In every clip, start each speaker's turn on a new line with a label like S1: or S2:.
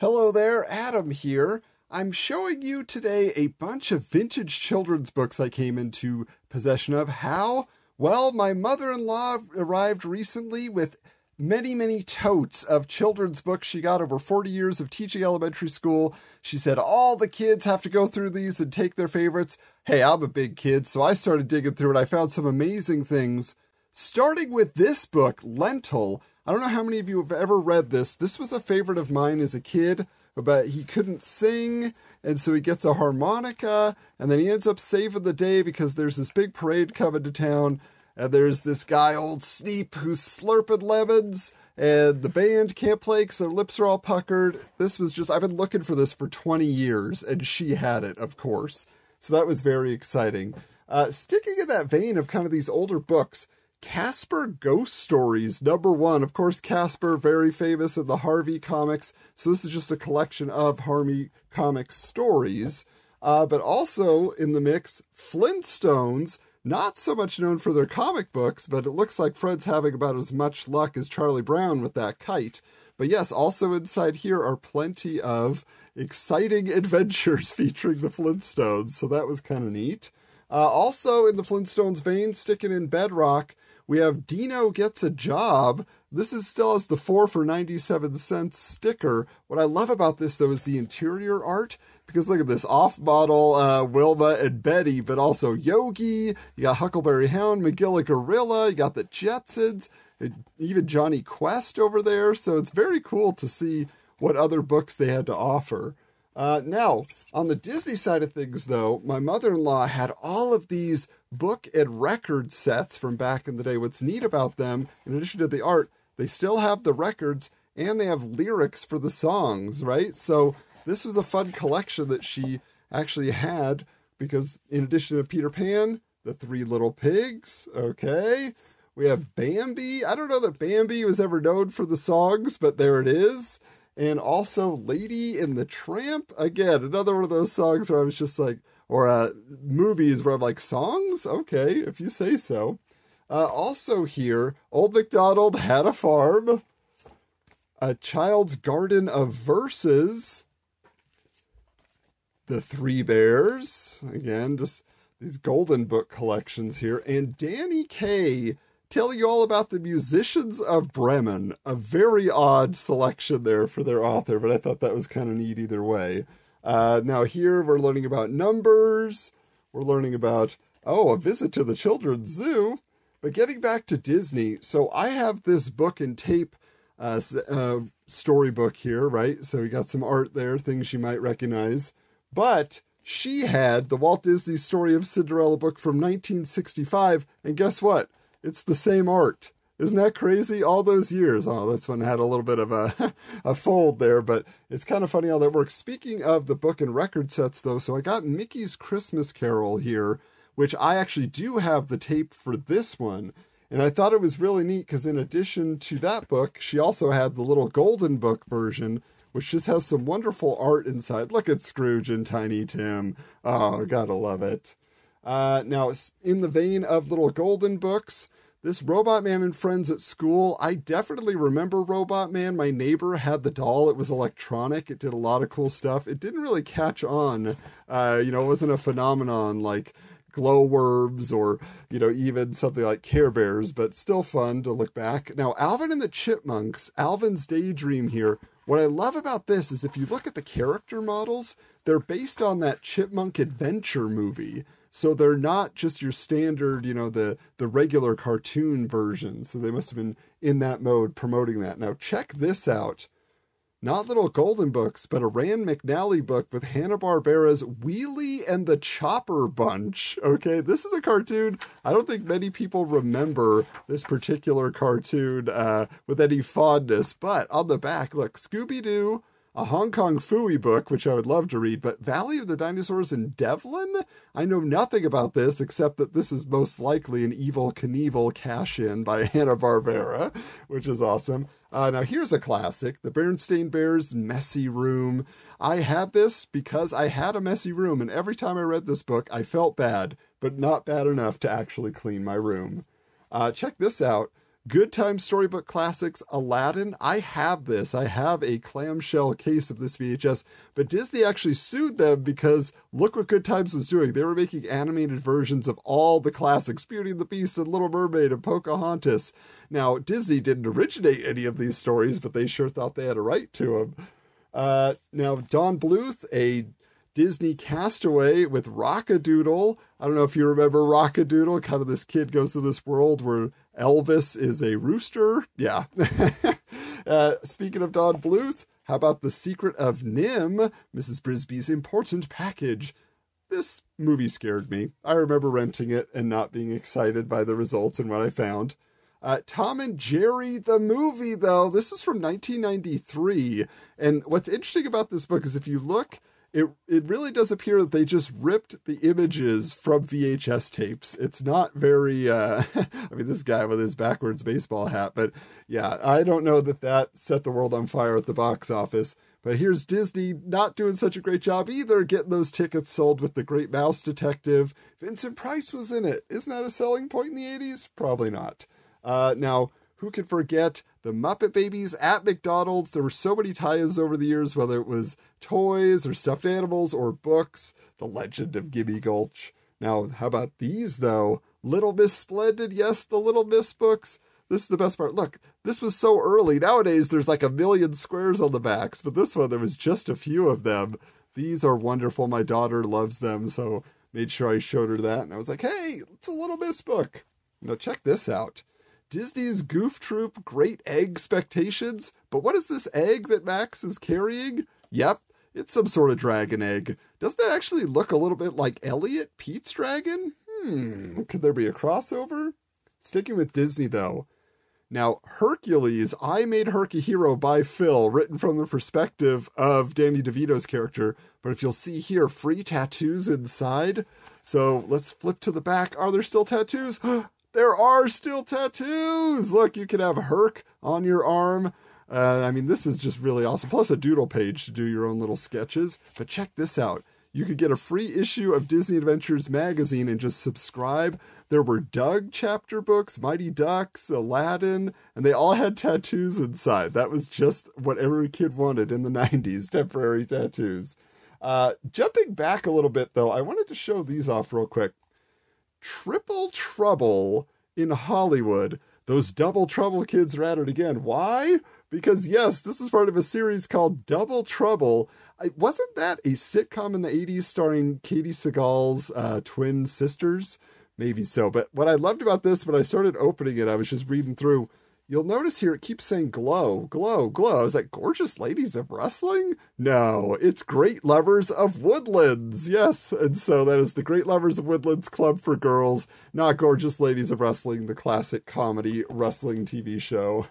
S1: Hello there, Adam here. I'm showing you today a bunch of vintage children's books I came into possession of. How? Well, my mother-in-law arrived recently with many totes of children's books. She got over 40 years of teaching elementary school. She said all the kids have to go through these and take their favorites. Hey, I'm a big kid, so I started digging through it. I found some amazing things. Starting with this book, Lentil. I don't know how many of you have ever read this. This was a favorite of mine as a kid, but he couldn't sing, and so he gets a harmonica, and then he ends up saving the day because there's this big parade coming to town, and there's this guy, Old Sneap, who's slurping lemons, and the band can't play because their lips are all puckered. This was just, I've been looking for this for 20 years, and she had it, of course. So that was very exciting. Sticking in that vein of kind of these older books, Casper Ghost Stories, #1. Of course, Casper, very famous in the Harvey comics. So this is just a collection of Harvey comic stories. But also in the mix, Flintstones, not so much known for their comic books, but it looks like Fred's having about as much luck as Charlie Brown with that kite. But yes, also inside here are plenty of exciting adventures featuring the Flintstones. So that was kind of neat. Also in the Flintstones vein, sticking in Bedrock, we have Dino Gets a Job. This is still as the 4 for 97 cents sticker. What I love about this, though, is the interior art. Because look at this, off-model Wilma and Betty, but also Yogi. You got Huckleberry Hound, Magilla Gorilla. You got the Jetsons, even Johnny Quest over there. So it's very cool to see what other books they had to offer. Now, on the Disney side of things, though, my mother-in-law had all of these book and record sets from back in the day. What's neat about them, in addition to the art, they still have the records and they have lyrics for the songs, right? So this was a fun collection that she actually had because in addition to Peter Pan, the Three Little Pigs, okay, we have Bambi. I don't know that Bambi was ever known for the songs, but there it is. And also Lady and the Tramp. Again, another one of those songs where I was just like, or movies where I'm like, songs? Okay, if you say so. Also here, Old MacDonald Had a Farm. A Child's Garden of Verses. The Three Bears. Again, just these golden book collections here. And Danny Kaye, telling you all about the Musicians of Bremen. A very odd selection there for their author, but I thought that was kind of neat either way. Now here we're learning about numbers. We're learning about, a visit to the Children's Zoo. But getting back to Disney, so I have this book and tape storybook here, right? So we got some art there, things you might recognize. But she had the Walt Disney Story of Cinderella book from 1965, and guess what? It's the same art. Isn't that crazy? All those years. Oh, this one had a little bit of a fold there, but it's kind of funny how that works. Speaking of the book and record sets, though, so I got Mickey's Christmas Carol here, which I actually do have the tape for this one. And I thought it was really neat because in addition to that book, she also had the little golden book version, which just has some wonderful art inside. Look at Scrooge and Tiny Tim. Oh, gotta love it. Now, in the vein of little golden books, this Robot Man and Friends at School, I definitely remember Robot Man. My neighbor had the doll. It was electronic. It did a lot of cool stuff. It didn't really catch on. It wasn't a phenomenon like glowworms or, even something like Care Bears, but still fun to look back. Now, Alvin and the Chipmunks, Alvin's Daydream here. What I love about this is if you look at the character models, they're based on that Chipmunk Adventure movie. So they're not just your standard, the regular cartoon version. So they must have been in that mode promoting that. Now check this out. Not little golden books, but a Rand McNally book with Hanna-Barbera's Willy and the Chopper Bunch. Okay, this is a cartoon. I don't think many people remember this particular cartoon with any fondness. But on the back, look, Scooby-Doo, a Hong Kong Phooey book, which I would love to read, but Valley of the Dinosaurs in Devlin? I know nothing about this, except that this is most likely an Evel Knievel cash-in by Hanna-Barbera, which is awesome. Now here's a classic, the Berenstain Bears Messy Room. I had this because I had a messy room, and every time I read this book, I felt bad, but not bad enough to actually clean my room. Check this out. Good Time Storybook Classics, Aladdin. I have this. I have a clamshell case of this VHS, but Disney actually sued them because look what Good Times was doing. They were making animated versions of all the classics, Beauty and the Beast and Little Mermaid and Pocahontas. Now, Disney didn't originate any of these stories, but they sure thought they had a right to them. Now, Don Bluth, a Disney castaway with Rockadoodle. I don't know if you remember Rockadoodle. Kind of this kid goes to this world where Elvis is a rooster. Yeah. Speaking of Don Bluth, how about The Secret of Nim, Mrs. Brisby's Important Package? This movie scared me. I remember renting it and not being excited by the results and what I found. Tom and Jerry, the movie, though. This is from 1993. And what's interesting about this book is if you look, it really does appear that they just ripped the images from VHS tapes. It's not very, I mean, this guy with his backwards baseball hat, but yeah, I don't know that set the world on fire at the box office. But here's Disney not doing such a great job either, getting those tickets sold with The Great Mouse Detective. Vincent Price was in it. Isn't that a selling point in the 80s? Probably not. Now, who could forget the Muppet Babies at McDonald's? There were so many tie-ins over the years, whether it was toys or stuffed animals or books. The Legend of Gimme Gulch. Now, how about these, though? Little Miss Splendid. Yes, the Little Miss books. This is the best part. Look, this was so early. Nowadays, there's like 1 million squares on the backs, but this one, there was just a few of them. These are wonderful. My daughter loves them, so made sure I showed her that. And I was like, hey, it's a Little Miss book. Now, check this out. Disney's Goof Troop Great Egg Expectations. But what is this egg that Max is carrying? Yep, it's some sort of dragon egg. Doesn't that actually look a little bit like Elliot, Pete's dragon? Could there be a crossover? Sticking with Disney, though. Now, Hercules, I Made Herc a Hero by Phil, written from the perspective of Danny DeVito's character. But if you'll see here, free tattoos inside. So let's flip to the back. Are there still tattoos? There are still tattoos! Look, you can have Herc on your arm. I mean, this is just really awesome. Plus a doodle page to do your own little sketches. But check this out. You could get a free issue of Disney Adventures magazine and just subscribe. There were Doug chapter books, Mighty Ducks, Aladdin, and they all had tattoos inside. That was just what every kid wanted in the 90s, temporary tattoos. Jumping back a little bit, though, I wanted to show these off real quick. Triple Trouble in Hollywood. Those Double Trouble kids are at it again. Why? Because, yes, this is part of a series called Double Trouble. Wasn't that a sitcom in the 80s starring Katie Seagal's twin sisters? Maybe so. But what I loved about this, when I started opening it, I was just reading through. You'll notice here it keeps saying glow, glow, glow. I was like, Gorgeous Ladies of Wrestling? No, it's Great Lovers of Woodlands. Yes, and so that is the Great Lovers of Woodlands Club for girls, not Gorgeous Ladies of Wrestling, the classic comedy wrestling TV show.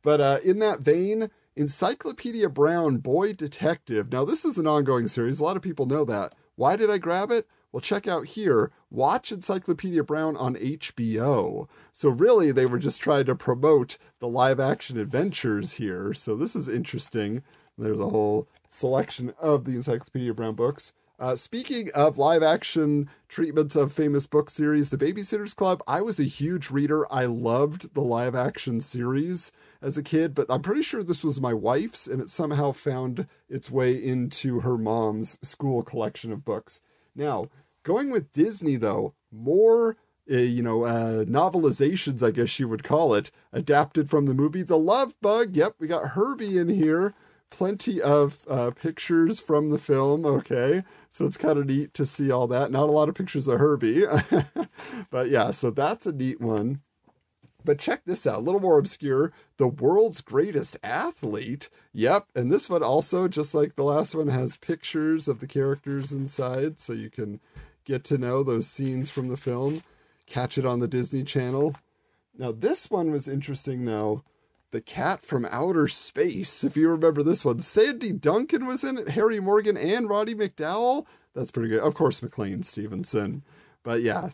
S1: But in that vein, Encyclopedia Brown, Boy Detective. Now, this is an ongoing series. A lot of people know that. Why did I grab it? Well, check out here. Watch Encyclopedia Brown on HBO. So really, they were just trying to promote the live-action adventures here. So this is interesting. There's a whole selection of the Encyclopedia Brown books. Speaking of live-action treatments of famous book series, The Babysitter's Club, I was a huge reader. I loved the live-action series as a kid, but I'm pretty sure this was my wife's, and it somehow found its way into her mom's school collection of books. Now, going with Disney, though, more, novelizations, I guess you would call it, adapted from the movie The Love Bug. Yep, we got Herbie in here. Plenty of pictures from the film, okay? So it's kind of neat to see all that. Not a lot of pictures of Herbie. But yeah, so that's a neat one. But check this out, a little more obscure. The World's Greatest Athlete. Yep, and this one also, just like the last one, has pictures of the characters inside, so you can get to know those scenes from the film. Catch it on the Disney Channel. Now, this one was interesting, though. The Cat from Outer Space. If you remember this one, Sandy Duncan was in it, Harry Morgan, and Roddy McDowell. That's pretty good. Of course, McLean Stevenson. But yeah,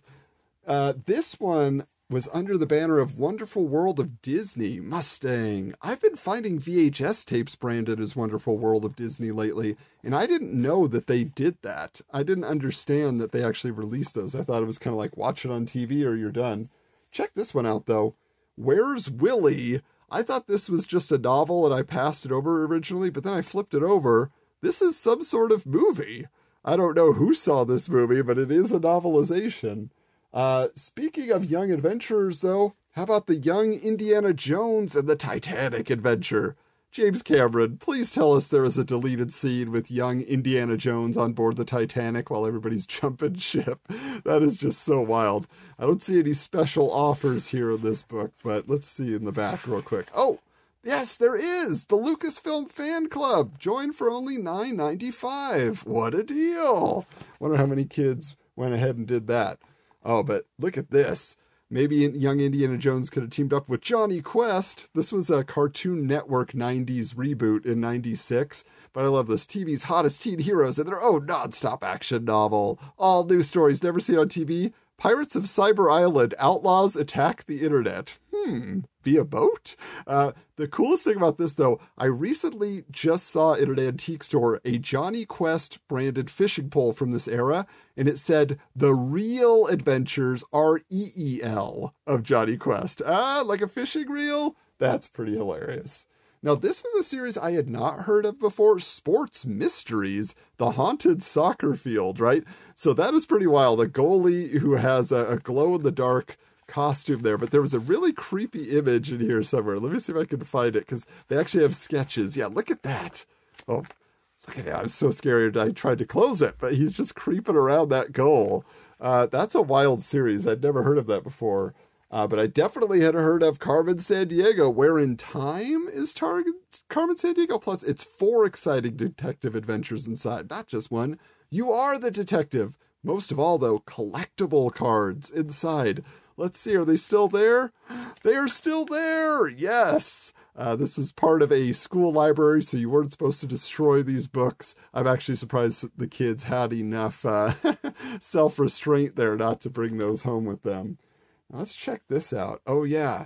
S1: this one was under the banner of Wonderful World of Disney, Mustang. I've been finding VHS tapes branded as Wonderful World of Disney lately, and I didn't know that they did that. I didn't understand that they actually released those. I thought it was kind of like watch it on TV or you're done. Check this one out, though. Where's Willy? I thought this was just a novel and I passed it over originally, but then I flipped it over. This is some sort of movie. I don't know who saw this movie, but it is a novelization. Speaking of young adventurers, though, how about the young Indiana Jones and the Titanic adventure? James Cameron, please tell us there is a deleted scene with young Indiana Jones on board the Titanic while everybody's jumping ship. That is just so wild. I don't see any special offers here in this book, but let's see in the back real quick. Oh, yes, there is! The Lucasfilm Fan Club! Join for only $9.95. What a deal! Wonder how many kids went ahead and did that. Oh, but look at this. Maybe young Indiana Jones could have teamed up with Johnny Quest. This was a Cartoon Network 90s reboot in 96. But I love this. TV's hottest teen heroes and their own non-stop action novel. All new stories never seen on TV. Pirates of Cyber Island. Outlaws attack the internet. Via boat? The coolest thing about this, though, I recently just saw in an antique store a Johnny Quest branded fishing pole from this era, and it said, The Real Adventures REEL of Johnny Quest. Like a fishing reel? That's pretty hilarious. Now, this is a series I had not heard of before, Sports Mysteries, the haunted soccer field, right? So that is pretty wild. A goalie who has a glow-in-the-dark costume there, but there was a really creepy image in here somewhere. Let me see if I can find it, because they actually have sketches. Yeah, look at that. Oh, look at it. I was so scared I tried to close it, but he's just creeping around that goal. That's a wild series. I'd never heard of that before. But I definitely had heard of Carmen Sandiego, where in time is Carmen Sandiego. Plus, it's 4 exciting detective adventures inside, not just one. You are the detective. Most of all, though, collectible cards inside. Let's see, are they still there? They are still there! Yes! This is part of a school library, so you weren't supposed to destroy these books. I'm actually surprised that the kids had enough self-restraint there not to bring those home with them. Let's check this out. Oh, yeah.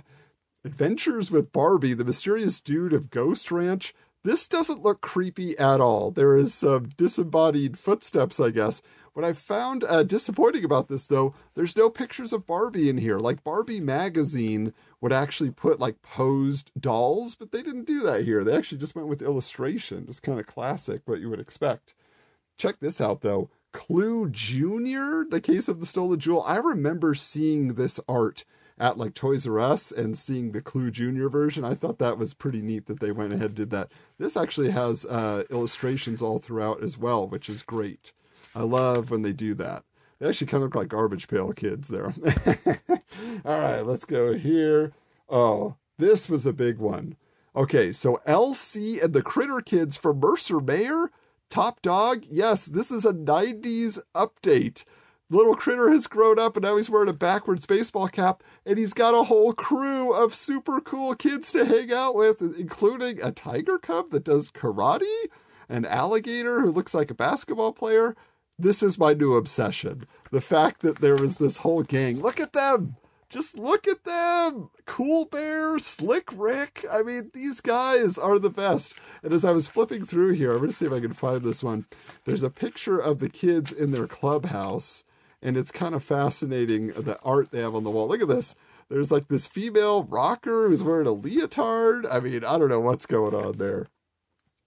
S1: Adventures with Barbie, the Mysterious Dude of Ghost Ranch. This doesn't look creepy at all. There is some disembodied footsteps, I guess. What I found disappointing about this, though, there's no pictures of Barbie in here. Like, Barbie magazine would actually put, like, posed dolls, but they didn't do that here. They actually just went with illustration. Just kind of classic, what you would expect. Check this out, though. Clue Jr., The Case of the Stolen Jewel. I remember seeing this art at like Toys R Us and seeing the Clue Jr. version. I thought that was pretty neat that they went ahead and did that. This actually has illustrations all throughout as well, which is great. I love when they do that. They actually kind of look like Garbage Pail Kids there. All right, let's go here. Oh, this was a big one. Okay, so Elsie and the Critter Kids from Mercer Mayer. Top dog? Yes, this is a 90s update. Little Critter has grown up and now he's wearing a backwards baseball cap and he's got a whole crew of super cool kids to hang out with, including a tiger cub that does karate, an alligator who looks like a basketball player. This is my new obsession. The fact that there was this whole gang. Look at them! Just look at them! Cool Bear, Slick Rick. I mean, these guys are the best. And as I was flipping through here, I'm going to see if I can find this one. There's a picture of the kids in their clubhouse. And it's kind of fascinating, the art they have on the wall. Look at this. There's like this female rocker who's wearing a leotard. I mean, I don't know what's going on there.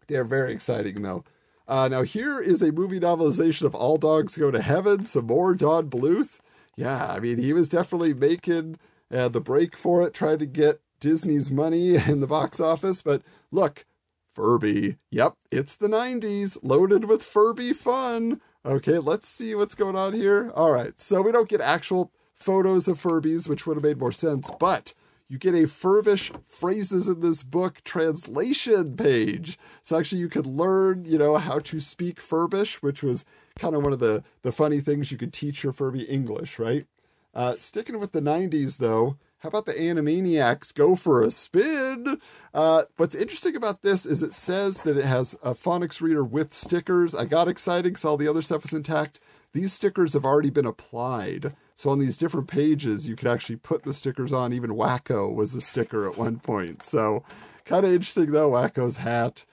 S1: They're very exciting, though. Now, here is a movie novelization of All Dogs Go to Heaven. Some more Don Bluth. Yeah, I mean, he was definitely making the break for it, trying to get Disney's money in the box office. But look, Furby. Yep, it's the 90s, loaded with Furby fun. Okay, let's see what's going on here. All right, so we don't get actual photos of Furbies, which would have made more sense, but you get a Furbish phrases in this book translation page. So actually you could learn, how to speak Furbish, which was kind of one of the funny things you could teach your Furby English, right? Sticking with the 90s, though, how about the Animaniacs Go for a Spin? What's interesting about this is it says that it has a phonics reader with stickers. I got excited because all the other stuff was intact. These stickers have already been applied. So on these different pages, you could actually put the stickers on. Even Wacko was a sticker at one point. So kind of interesting, though, Wacko's hat.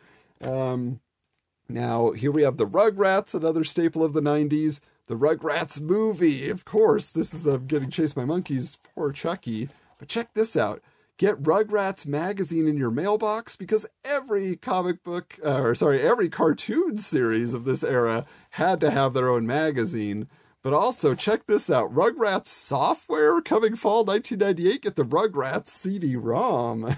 S1: Now, here we have the Rugrats, another staple of the 90s. The Rugrats movie, of course. This is getting chased by monkeys. Poor Chucky. But check this out. Get Rugrats magazine in your mailbox because every every cartoon series of this era had to have their own magazine. But also, check this out. Rugrats software coming fall 1998. Get the Rugrats CD-ROM.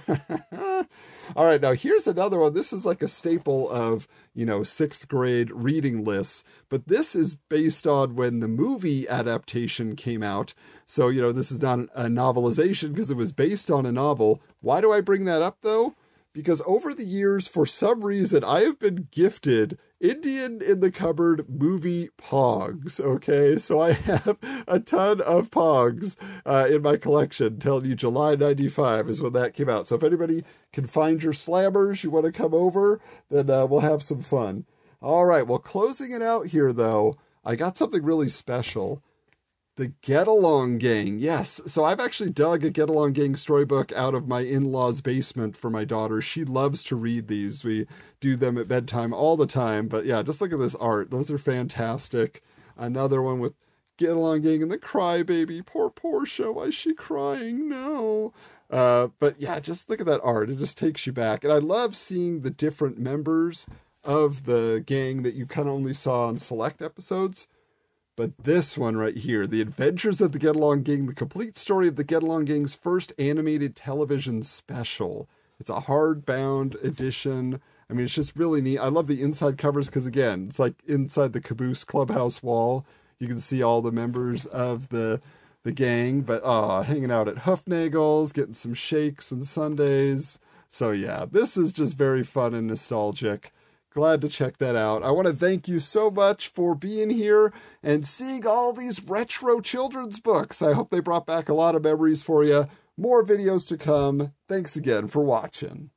S1: All right, now here's another one. This is like a staple of, 6th grade reading lists. But this is based on when the movie adaptation came out. So, this is not a novelization because it was based on a novel. Why do I bring that up, though? Because over the years, for some reason, I have been gifted Indian in the Cupboard movie Pogs, okay? So I have a ton of Pogs in my collection, telling you July 95 is when that came out. So if anybody can find your slammers, you want to come over, then we'll have some fun. All right, well, closing it out here, though, I got something really special. The Get Along Gang. Yes, so I've actually dug a Get Along Gang storybook out of my in-laws' basement for my daughter. She loves to read these. We do them at bedtime all the time. But yeah, just look at this art. Those are fantastic. Another one with Get Along Gang and the Crybaby. Poor Portia, why is she crying? No. But yeah, just look at that art. It just takes you back. And I love seeing the different members of the gang that you kind of only saw on select episodes. But this one right here, The Adventures of the Get Along Gang, the complete story of the Get Along Gang's first animated television special. It's a hardbound edition. I mean, it's just really neat. I love the inside covers because, again, it's like inside the Caboose Clubhouse wall. You can see all the members of the gang, but hanging out at Hoofnagel's, getting some shakes and sundaes. So yeah, this is just very fun and nostalgic. Glad to check that out. I want to thank you so much for being here and seeing all these retro children's books. I hope they brought back a lot of memories for you. More videos to come. Thanks again for watching.